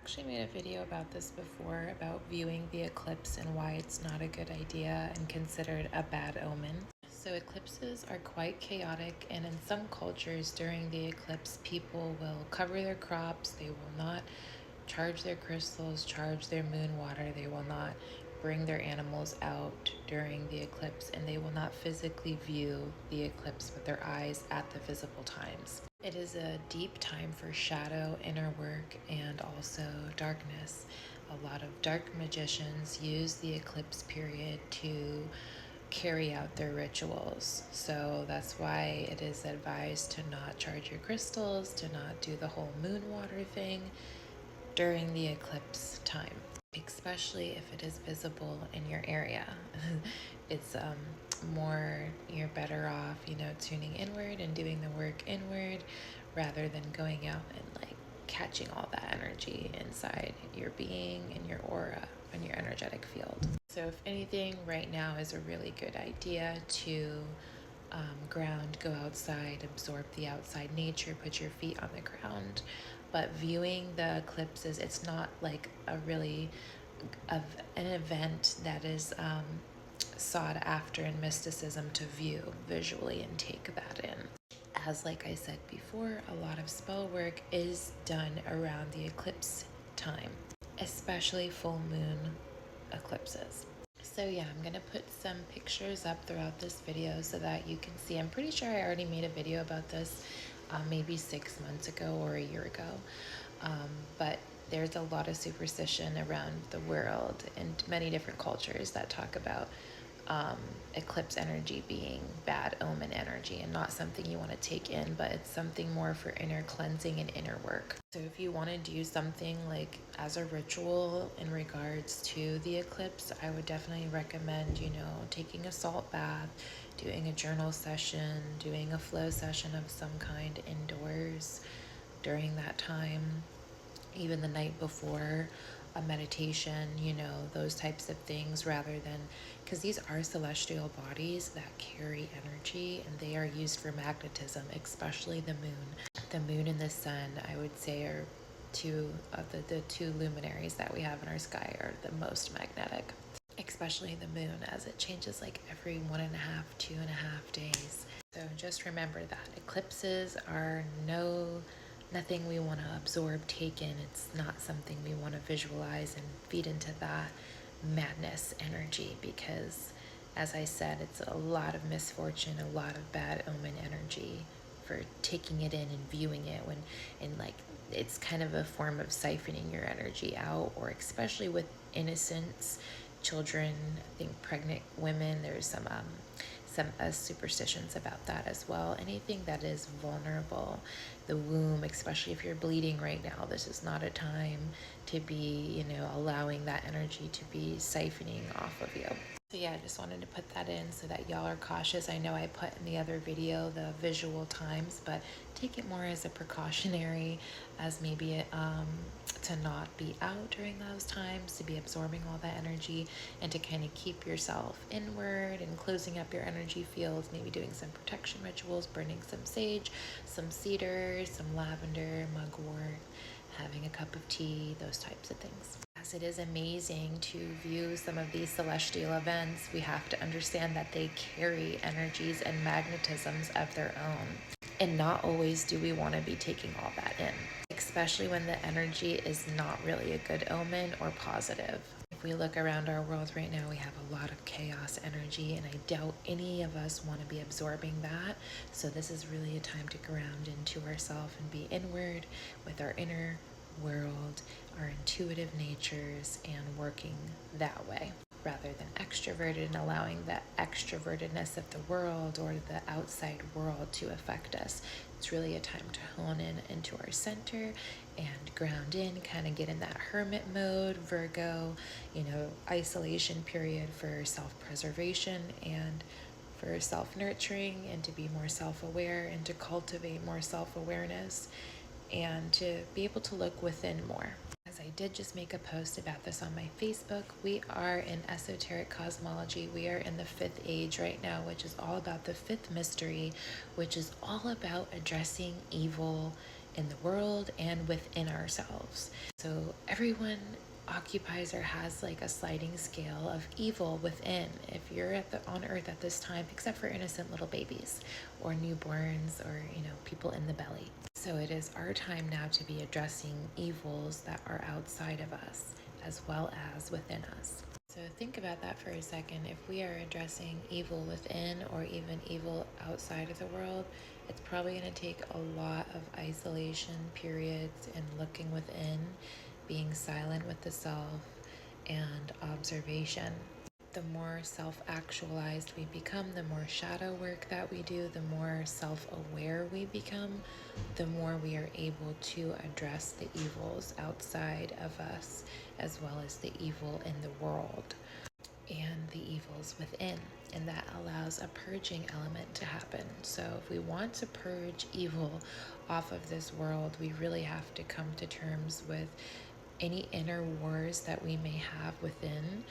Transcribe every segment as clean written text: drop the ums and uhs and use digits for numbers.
actually made a video about this before, about viewing the eclipse and why it's not a good idea and considered a bad omen. So eclipses are quite chaotic, and in some cultures during the eclipse, people will cover their crops, they will not charge their crystals, charge their moon water, they will not bring their animals out during the eclipse, and they will not physically view the eclipse with their eyes at the visible times. It is a deep time for shadow, inner work, and also darkness. A lot of dark magicians use the eclipse period to carry out their rituals. So that's why it is advised to not charge your crystals, to not do the whole moon water thing during the eclipse time, especially if it is visible in your area. It's more, you're better off, tuning inward and doing the work inward rather than going out and like catching all that energy inside your being and your aura and your energetic field. So if anything, right now is a really good idea to ground, go outside, absorb the outside nature, put your feet on the ground. But viewing the eclipses, it's not like a really of an event that is sought after in mysticism to view visually and take that in. As like I said before, a lot of spell work is done around the eclipse time, especially full moon eclipses. So yeah, I'm gonna put some pictures up throughout this video so that you can see. I'm pretty sure I already made a video about this maybe 6 months ago or a year ago, but there's a lot of superstition around the world and many different cultures that talk about eclipse energy being bad omen energy and not something you want to take in, but it's something more for inner cleansing and inner work. So if you want to do something like as a ritual in regards to the eclipse, I would definitely recommend, taking a salt bath, doing a journal session, doing a flow session of some kind indoors during that time, even the night before, a meditation, those types of things, rather than, because these are celestial bodies that carry energy and they are used for magnetism, especially the moon. The moon and the sun, I would say, are two of the two luminaries that we have in our sky are the most magnetic, especially the moon, as it changes like every 1.5, 2.5 days. So just remember that eclipses are nothing we want to absorb, take in. It's not something we want to visualize and feed into that madness energy, because as I said, it's a lot of misfortune, a lot of bad omen energy for taking it in and viewing it when it's kind of a form of siphoning your energy out, or especially with innocence, children, I think pregnant women, there's some superstitions about that as well. Anything that is vulnerable, the womb, especially if you're bleeding right now, this is not a time to be, allowing that energy to be siphoning off of you. So yeah, I just wanted to put that in so that y'all are cautious. I know I put in the other video the visual times, but take it more as a precautionary, as maybe to not be out during those times, to be absorbing all that energy, and to kind of keep yourself inward and closing up your energy fields, maybe doing some protection rituals, burning some sage, some cedar, some lavender, mugwort, having a cup of tea, those types of things. As it is amazing to view some of these celestial events, we have to understand that they carry energies and magnetisms of their own. And not always do we want to be taking all that in, especially when the energy is not really a good omen or positive. If we look around our world right now, we have a lot of chaos energy, and I doubt any of us want to be absorbing that. So this is really a time to ground into ourselves and be inward with our inner world, our intuitive natures, and working that way, rather than extroverted and allowing the extrovertedness of the world or the outside world to affect us. It's really a time to hone in into our center and ground in, kind of get in that hermit mode, Virgo, isolation period for self-preservation and for self-nurturing, and to be more self-aware and to cultivate more self-awareness and to be able to look within more. As I did just make a post about this on my Facebook, we are in esoteric cosmology. We are in the fifth age right now, which is all about the fifth mystery, which is all about addressing evil in the world and within ourselves. So everyone occupies or has like a sliding scale of evil within. If you're on earth at this time, except for innocent little babies or newborns or people in the belly. So it is our time now to be addressing evils that are outside of us as well as within us. So think about that for a second. If we are addressing evil within or even evil outside of the world, it's probably going to take a lot of isolation periods and looking within, being silent with the self, and observation. The more self-actualized we become, the more shadow work that we do, the more self-aware we become, the more we are able to address the evils outside of us as well as the evil in the world and the evils within. And that allows a purging element to happen. So if we want to purge evil off of this world, we really have to come to terms with any inner wars that we may have within,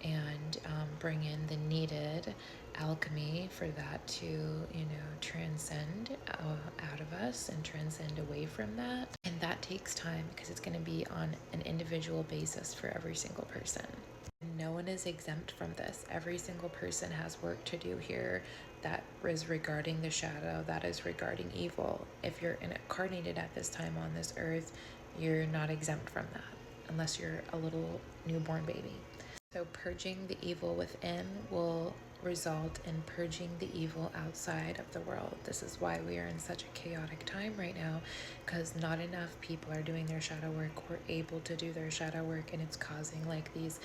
and bring in the needed alchemy for that to transcend out of us and transcend away from that. And that takes time because it's going to be on an individual basis for every single person. No one is exempt from this. Every single person has work to do here that is regarding the shadow, that is regarding evil. If you're incarnated at this time on this earth, you're not exempt from that unless you're a little newborn baby. So purging the evil within will result in purging the evil outside of the world. This is why we are in such a chaotic time right now, because not enough people are doing their shadow work or able to do their shadow work, and it's causing like these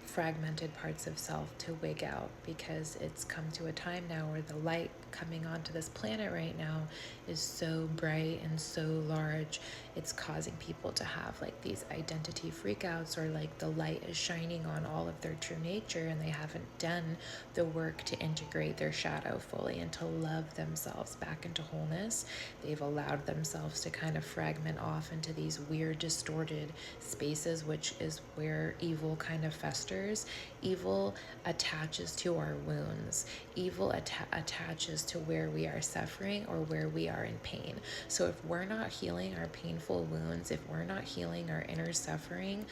fragmented parts of self to wig out, because it's come to a time now where the light coming onto this planet right now is so bright and so large, it's causing people to have like these identity freakouts, or like the light is shining on all of their true nature and they haven't done the work to integrate their shadow fully and to love themselves back into wholeness. They've allowed themselves to kind of fragment off into these weird distorted spaces, which is where evil kind of festers. Evil attaches to our wounds. Evil attaches to where we are suffering or where we are in pain. So if we're not healing our painful wounds, if we're not healing our inner suffering,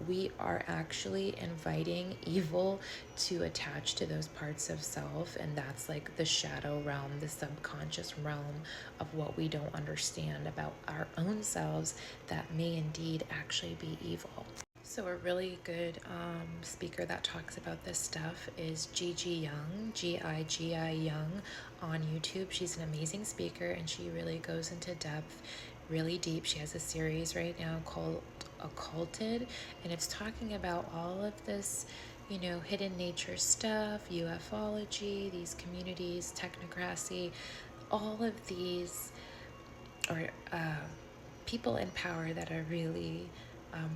we are actually inviting evil to attach to those parts of self. And that's like the shadow realm, the subconscious realm of what we don't understand about our own selves that may indeed actually be evil. So a really good speaker that talks about this stuff is Gigi Young, Gigi Young on YouTube. She's an amazing speaker and she really goes into depth, really deep. She has a series right now called Occulted, and it's talking about all of this, hidden nature stuff, ufology, these communities, technocracy, all of these are people in power that are really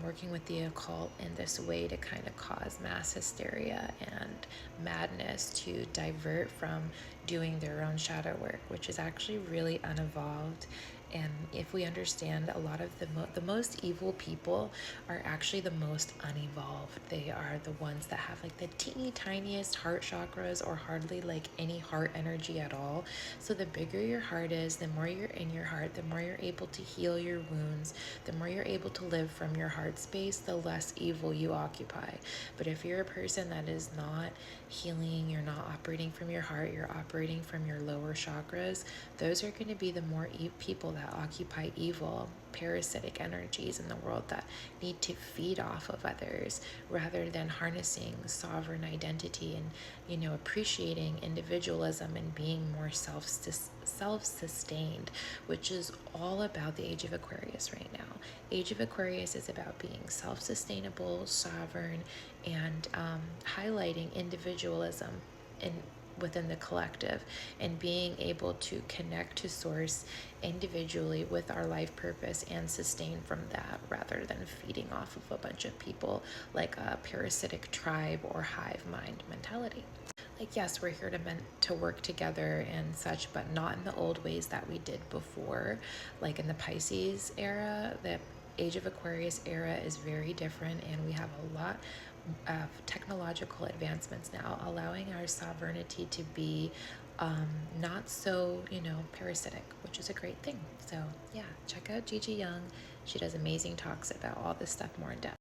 working with the occult in this way to kind of cause mass hysteria and madness to divert from doing their own shadow work, which is actually really unevolved. And if we understand, a lot of the most evil people are actually the most unevolved. They are the ones that have like the teeny tiniest heart chakras or hardly like any heart energy at all. So the bigger your heart is, the more you're in your heart, the more you're able to heal your wounds, the more you're able to live from your heart space, the less evil you occupy. But if you're a person that is not healing, you're not operating from your heart, you're operating from your lower chakras, those are going to be the more people that occupy evil, parasitic energies in the world that need to feed off of others rather than harnessing sovereign identity and appreciating individualism and being more self-sustained, which is all about the Age of Aquarius right now. Age of Aquarius is about being self-sustainable, sovereign, and highlighting individualism within the collective, and being able to connect to source individually with our life purpose and sustain from that, rather than feeding off of a bunch of people like a parasitic tribe or hive mind mentality. Like, yes, we're here to work together and such, but not in the old ways that we did before. Like in the Pisces era, the Age of Aquarius era is very different, and we have a lot of technological advancements now, allowing our sovereignty to be not so, parasitic, which is a great thing. So yeah, check out Gigi Young. She does amazing talks about all this stuff more in depth.